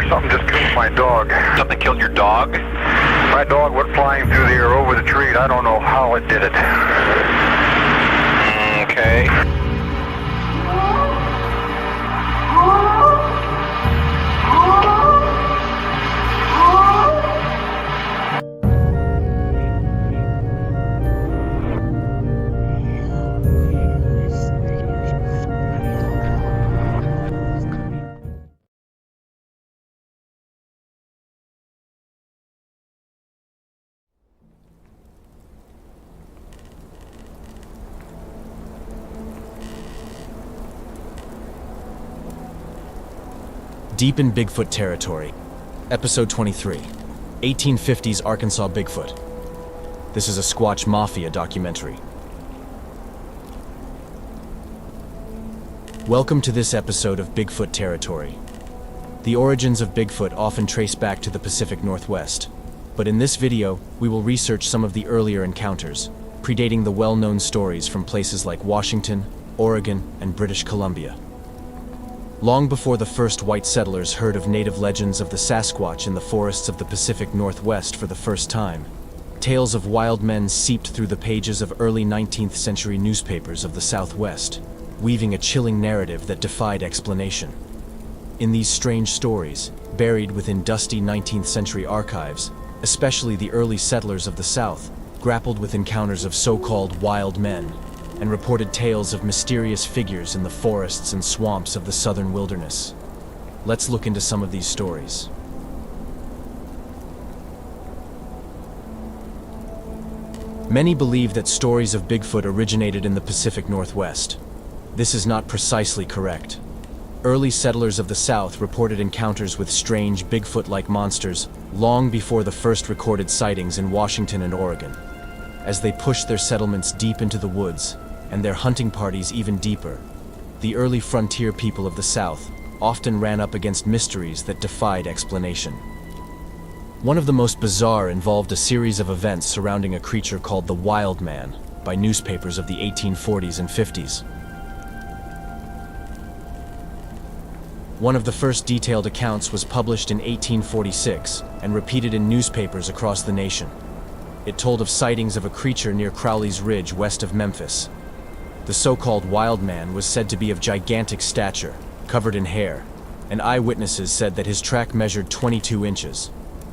Something just killed my dog. Something killed your dog? My dog went flying through the air over the tree, and I don't know how it did it. Okay. Deep in Bigfoot territory. Episode 23. 1850s Arkansas Bigfoot. This is a Squatch Mafia documentary. Welcome to this episode of Bigfoot territory. The origins of Bigfoot often trace back to the Pacific Northwest, but in this video, we will research some of the earlier encounters, predating the well-known stories from places like Washington, Oregon, and British Columbia. Long before the first white settlers heard of native legends of the Sasquatch in the forests of the Pacific Northwest for the first time, tales of wild men seeped through the pages of early 19th century newspapers of the Southwest, weaving a chilling narrative that defied explanation. In these strange stories, buried within dusty 19th century archives, especially the early settlers of the South grappled with encounters of so-called wild men, and reported tales of mysterious figures in the forests and swamps of the southern wilderness. Let's look into some of these stories. Many believe that stories of Bigfoot originated in the Pacific Northwest. This is not precisely correct. Early settlers of the South reported encounters with strange Bigfoot-like monsters long before the first recorded sightings in Washington and Oregon. As they pushed their settlements deep into the woods, and their hunting parties even deeper, the early frontier people of the South often ran up against mysteries that defied explanation. One of the most bizarre involved a series of events surrounding a creature called the Wild Man by newspapers of the 1840s and 50s. One of the first detailed accounts was published in 1846 and repeated in newspapers across the nation. It told of sightings of a creature near Crowley's Ridge west of Memphis. The so-called Wild Man was said to be of gigantic stature, covered in hair, and eyewitnesses said that his track measured 22 inches.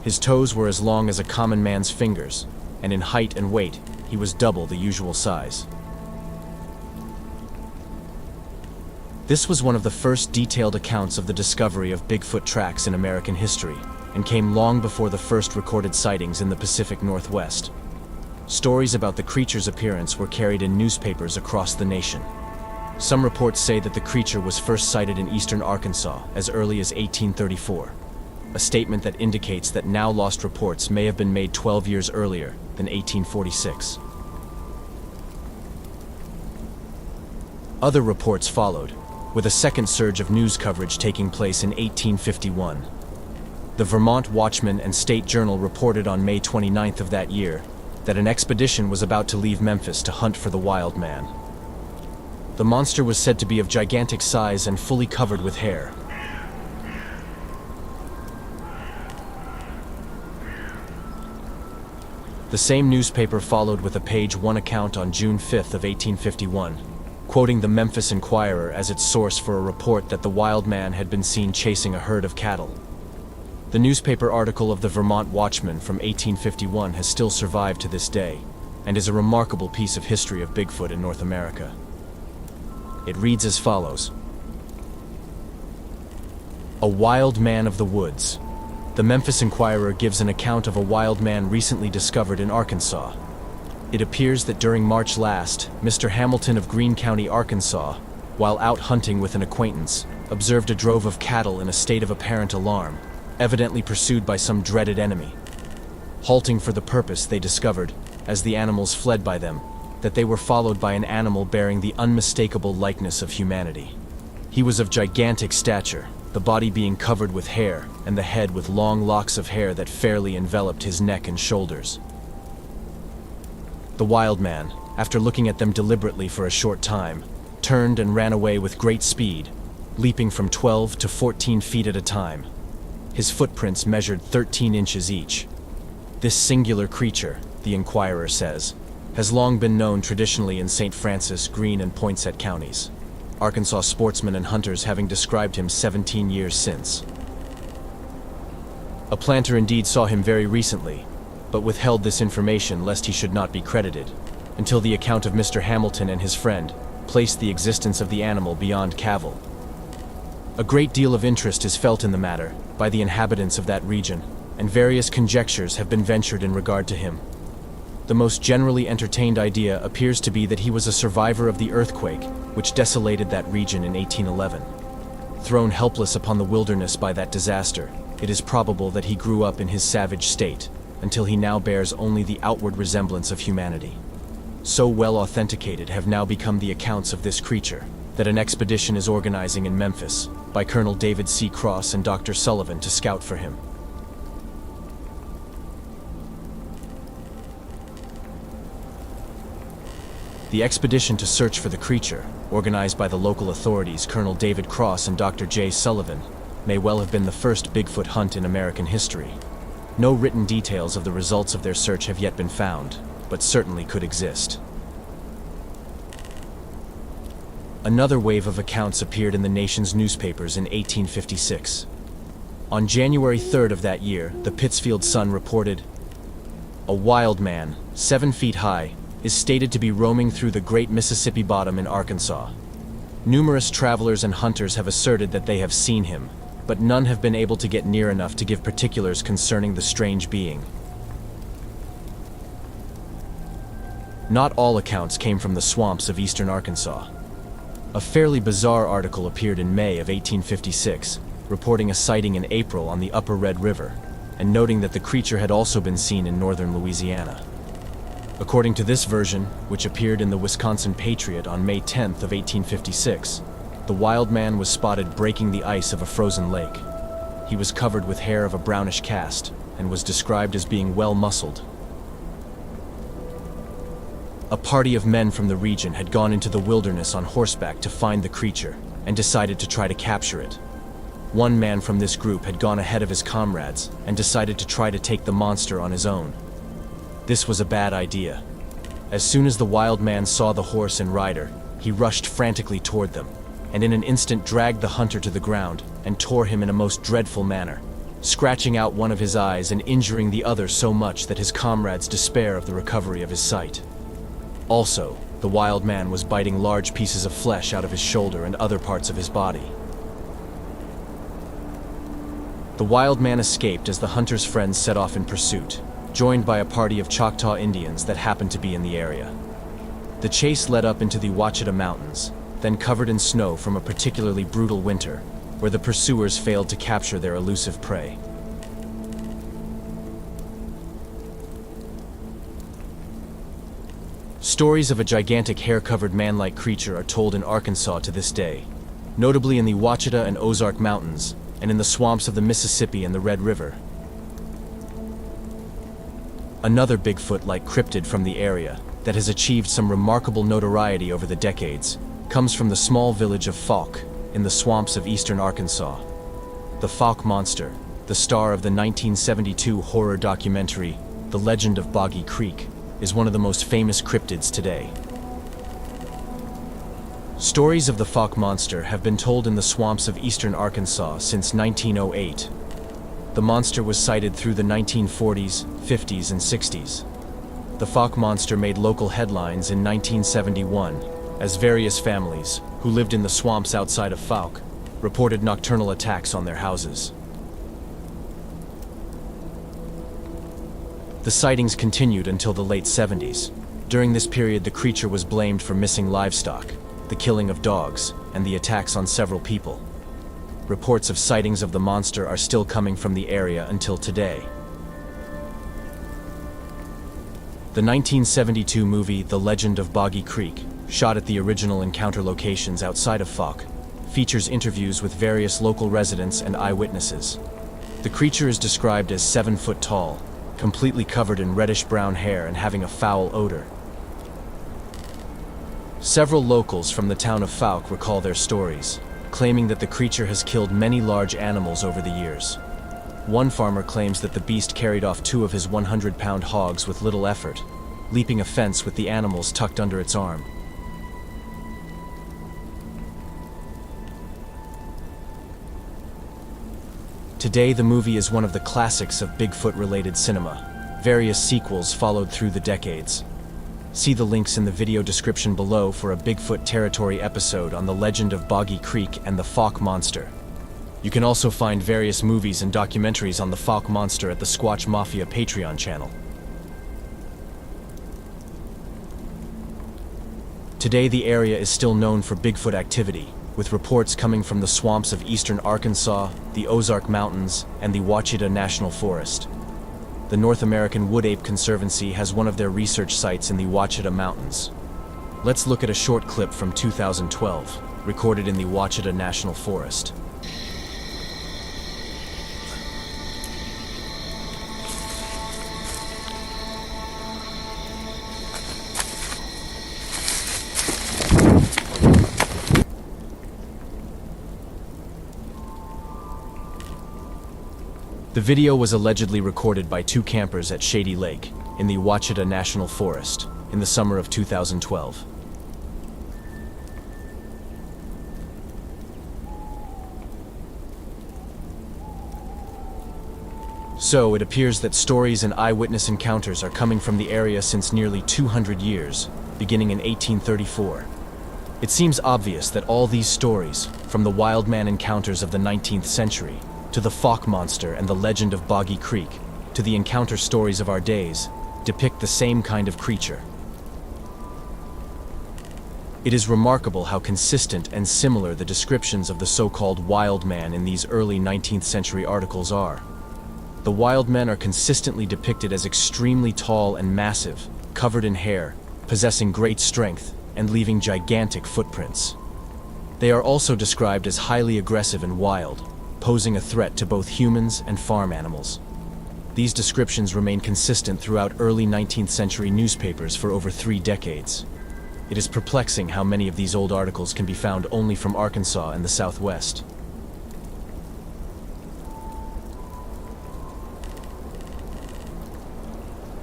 His toes were as long as a common man's fingers, and in height and weight, he was double the usual size. This was one of the first detailed accounts of the discovery of Bigfoot tracks in American history, and came long before the first recorded sightings in the Pacific Northwest. Stories about the creature's appearance were carried in newspapers across the nation. Some reports say that the creature was first sighted in eastern Arkansas as early as 1834, a statement that indicates that now lost reports may have been made 12 years earlier than 1846. Other reports followed, with a second surge of news coverage taking place in 1851. The Vermont Watchman and State Journal reported on May 29th of that year that an expedition was about to leave Memphis to hunt for the Wild Man. The monster was said to be of gigantic size and fully covered with hair. The same newspaper followed with a page 1 account on June 5th of 1851, quoting the Memphis Inquirer as its source for a report that the Wild Man had been seen chasing a herd of cattle. The newspaper article of the Vermont Watchman from 1851 has still survived to this day, and is a remarkable piece of history of Bigfoot in North America. It reads as follows. A wild man of the woods. The Memphis Inquirer gives an account of a wild man recently discovered in Arkansas. It appears that during March last, Mr. Hamilton of Greene County, Arkansas, while out hunting with an acquaintance, observed a drove of cattle in a state of apparent alarm, evidently pursued by some dreaded enemy. Halting for the purpose, they discovered, as the animals fled by them, that they were followed by an animal bearing the unmistakable likeness of humanity. He was of gigantic stature, the body being covered with hair, and the head with long locks of hair that fairly enveloped his neck and shoulders. The wild man, after looking at them deliberately for a short time, turned and ran away with great speed, leaping from 12 to 14 feet at a time. His footprints measured 13 inches each. This singular creature, the Inquirer says, has long been known traditionally in St. Francis, Greene, and Poinsett counties, Arkansas sportsmen and hunters having described him 17 years since. A planter indeed saw him very recently, but withheld this information lest he should not be credited, until the account of Mr. Hamilton and his friend placed the existence of the animal beyond cavil. A great deal of interest is felt in the matter by the inhabitants of that region, and various conjectures have been ventured in regard to him. The most generally entertained idea appears to be that he was a survivor of the earthquake which desolated that region in 1811. Thrown helpless upon the wilderness by that disaster, it is probable that he grew up in his savage state, until he now bears only the outward resemblance of humanity. So well authenticated have now become the accounts of this creature, that an expedition is organizing in Memphis by Colonel David C. Cross and Dr. Sullivan to scout for him. The expedition to search for the creature, organized by the local authorities Colonel David Cross and Dr. J. Sullivan, may well have been the first Bigfoot hunt in American history. No written details of the results of their search have yet been found, but certainly could exist. Another wave of accounts appeared in the nation's newspapers in 1856. On January 3rd of that year, the Pittsfield Sun reported, "A wild man, 7 feet high, is stated to be roaming through the great Mississippi bottom in Arkansas. Numerous travelers and hunters have asserted that they have seen him, but none have been able to get near enough to give particulars concerning the strange being." Not all accounts came from the swamps of eastern Arkansas. A fairly bizarre article appeared in May of 1856, reporting a sighting in April on the upper Red River, and noting that the creature had also been seen in northern Louisiana. According to this version, which appeared in the Wisconsin Patriot on May 10th of 1856, the wild man was spotted breaking the ice of a frozen lake. He was covered with hair of a brownish cast, and was described as being well muscled. A party of men from the region had gone into the wilderness on horseback to find the creature, and decided to try to capture it. One man from this group had gone ahead of his comrades, and decided to try to take the monster on his own. This was a bad idea. As soon as the wild man saw the horse and rider, he rushed frantically toward them, and in an instant dragged the hunter to the ground, and tore him in a most dreadful manner, scratching out one of his eyes and injuring the other so much that his comrades despair of the recovery of his sight. Also, the wild man was biting large pieces of flesh out of his shoulder and other parts of his body. The wild man escaped as the hunter's friends set off in pursuit, joined by a party of Choctaw Indians that happened to be in the area. The chase led up into the Ouachita Mountains, then covered in snow from a particularly brutal winter, where the pursuers failed to capture their elusive prey. Stories of a gigantic hair-covered man-like creature are told in Arkansas to this day, notably in the Ouachita and Ozark Mountains, and in the swamps of the Mississippi and the Red River. Another Bigfoot-like cryptid from the area that has achieved some remarkable notoriety over the decades comes from the small village of Fouke in the swamps of eastern Arkansas. The Fouke monster, the star of the 1972 horror documentary The Legend of Boggy Creek, is one of the most famous cryptids today. Stories of the Fouke monster have been told in the swamps of eastern Arkansas since 1908. The monster was sighted through the 1940s, 50s, and 60s. The Fouke monster made local headlines in 1971, as various families, who lived in the swamps outside of Fouke, reported nocturnal attacks on their houses. The sightings continued until the late 70s. During this period, the creature was blamed for missing livestock, the killing of dogs, and the attacks on several people. Reports of sightings of the monster are still coming from the area until today. The 1972 movie The Legend of Boggy Creek, shot at the original encounter locations outside of Fouke, features interviews with various local residents and eyewitnesses. The creature is described as 7 foot tall, completely covered in reddish-brown hair and having a foul odor. Several locals from the town of Fouke recall their stories, claiming that the creature has killed many large animals over the years. One farmer claims that the beast carried off 2 of his 100-pound hogs with little effort, leaping a fence with the animals tucked under its arm. Today, the movie is one of the classics of Bigfoot-related cinema. Various sequels followed through the decades. See the links in the video description below for a Bigfoot territory episode on the legend of Boggy Creek and the Fawk Monster. You can also find various movies and documentaries on the Fawk Monster at the Squatch Mafia Patreon channel. Today, the area is still known for Bigfoot activity, with reports coming from the swamps of eastern Arkansas, the Ozark Mountains, and the Ouachita National Forest. The North American Wood Ape Conservancy has one of their research sites in the Ouachita Mountains. Let's look at a short clip from 2012, recorded in the Ouachita National Forest. The video was allegedly recorded by 2 campers at Shady Lake, in the Ouachita National Forest, in the summer of 2012. So, it appears that stories and eyewitness encounters are coming from the area since nearly 200 years, beginning in 1834. It seems obvious that all these stories, from the wild man encounters of the 19th century, to the Fawk Monster and the legend of Boggy Creek, to the encounter stories of our days, depict the same kind of creature. It is remarkable how consistent and similar the descriptions of the so-called wild man in these early 19th century articles are. The wild men are consistently depicted as extremely tall and massive, covered in hair, possessing great strength, and leaving gigantic footprints. They are also described as highly aggressive and wild, posing a threat to both humans and farm animals. These descriptions remain consistent throughout early 19th century newspapers for over 3 decades. It is perplexing how many of these old articles can be found only from Arkansas and the Southwest.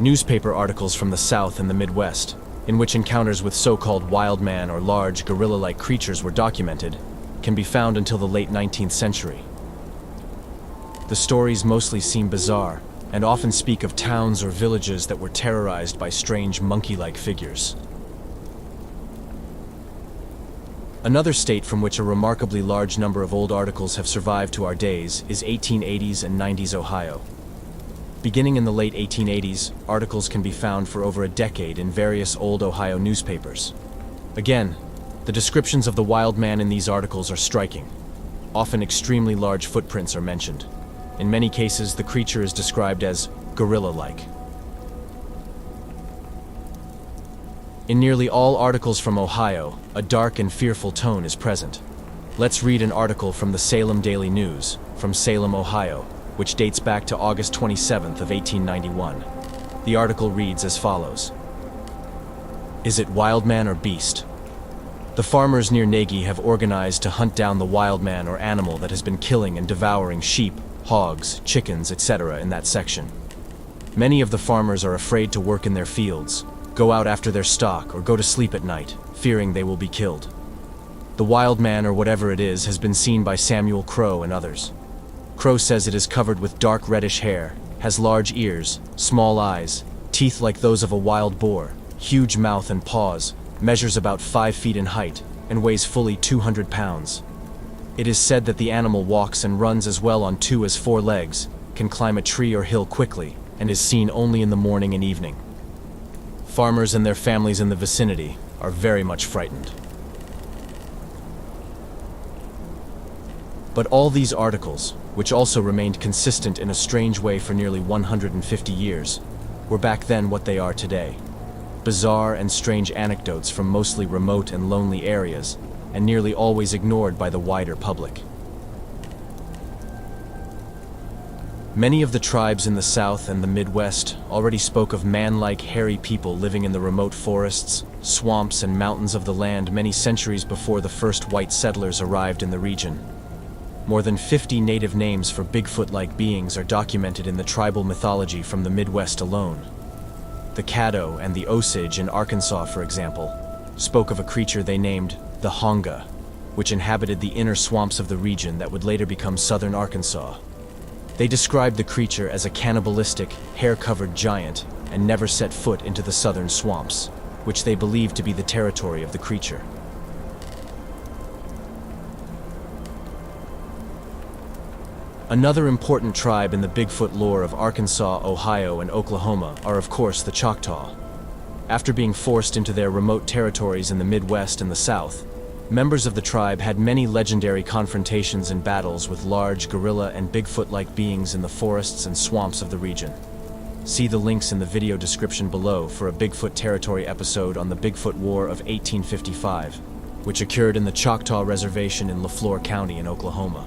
Newspaper articles from the South and the Midwest, in which encounters with so-called wild man or large gorilla-like creatures were documented, can be found until the late 19th century. The stories mostly seem bizarre, and often speak of towns or villages that were terrorized by strange monkey-like figures. Another state from which a remarkably large number of old articles have survived to our days is 1880s and 90s Ohio. Beginning in the late 1880s, articles can be found for over a decade in various old Ohio newspapers. Again, the descriptions of the wild man in these articles are striking. Often extremely large footprints are mentioned. In many cases, the creature is described as gorilla-like. In nearly all articles from Ohio, a dark and fearful tone is present. Let's read an article from the Salem Daily News, from Salem, Ohio, which dates back to August 27th of 1891. The article reads as follows. Is it wild man or beast? The farmers near Nagy have organized to hunt down the wild man or animal that has been killing and devouring sheep, hogs, chickens, etc. in that section. Many of the farmers are afraid to work in their fields, go out after their stock, or go to sleep at night, fearing they will be killed. The wild man, or whatever it is, has been seen by Samuel Crow and others. Crow says it is covered with dark reddish hair, has large ears, small eyes, teeth like those of a wild boar, huge mouth and paws, measures about 5 feet in height, and weighs fully 200 pounds. It is said that the animal walks and runs as well on 2 as 4 legs, can climb a tree or hill quickly, and is seen only in the morning and evening. Farmers and their families in the vicinity are very much frightened. But all these articles, which also remained consistent in a strange way for nearly 150 years, were back then what they are today. Bizarre and strange anecdotes from mostly remote and lonely areas, and nearly always ignored by the wider public. Many of the tribes in the South and the Midwest already spoke of man-like hairy people living in the remote forests, swamps, and mountains of the land many centuries before the first white settlers arrived in the region. More than 50 native names for Bigfoot-like beings are documented in the tribal mythology from the Midwest alone. The Caddo and the Osage in Arkansas, for example, spoke of a creature they named the Honga, which inhabited the inner swamps of the region that would later become southern Arkansas. They described the creature as a cannibalistic, hair-covered giant and never set foot into the southern swamps, which they believed to be the territory of the creature. Another important tribe in the Bigfoot lore of Arkansas, Ohio, and Oklahoma are, of course, the Choctaw. After being forced into their remote territories in the Midwest and the South, members of the tribe had many legendary confrontations and battles with large gorilla and Bigfoot-like beings in the forests and swamps of the region. See the links in the video description below for a Bigfoot territory episode on the Bigfoot War of 1855, which occurred in the Choctaw Reservation in Leflore County in Oklahoma.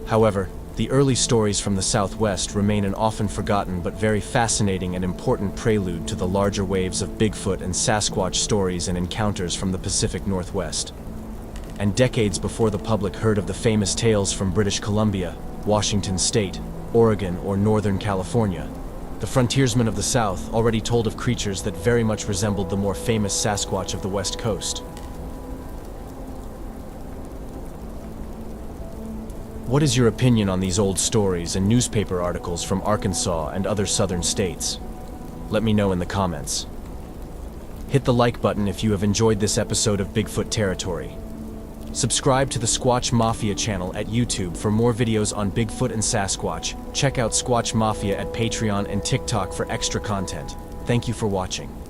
However, the early stories from the Southwest remain an often forgotten but very fascinating and important prelude to the larger waves of Bigfoot and Sasquatch stories and encounters from the Pacific Northwest. And decades before the public heard of the famous tales from British Columbia, Washington State, Oregon, or Northern California, the frontiersmen of the South already told of creatures that very much resembled the more famous Sasquatch of the West Coast. What is your opinion on these old stories and newspaper articles from Arkansas and other southern states? Let me know in the comments. Hit the like button if you have enjoyed this episode of Bigfoot Territory. Subscribe to the Squatch Mafia channel at YouTube for more videos on Bigfoot and Sasquatch. Check out Squatch Mafia at Patreon and TikTok for extra content. Thank you for watching.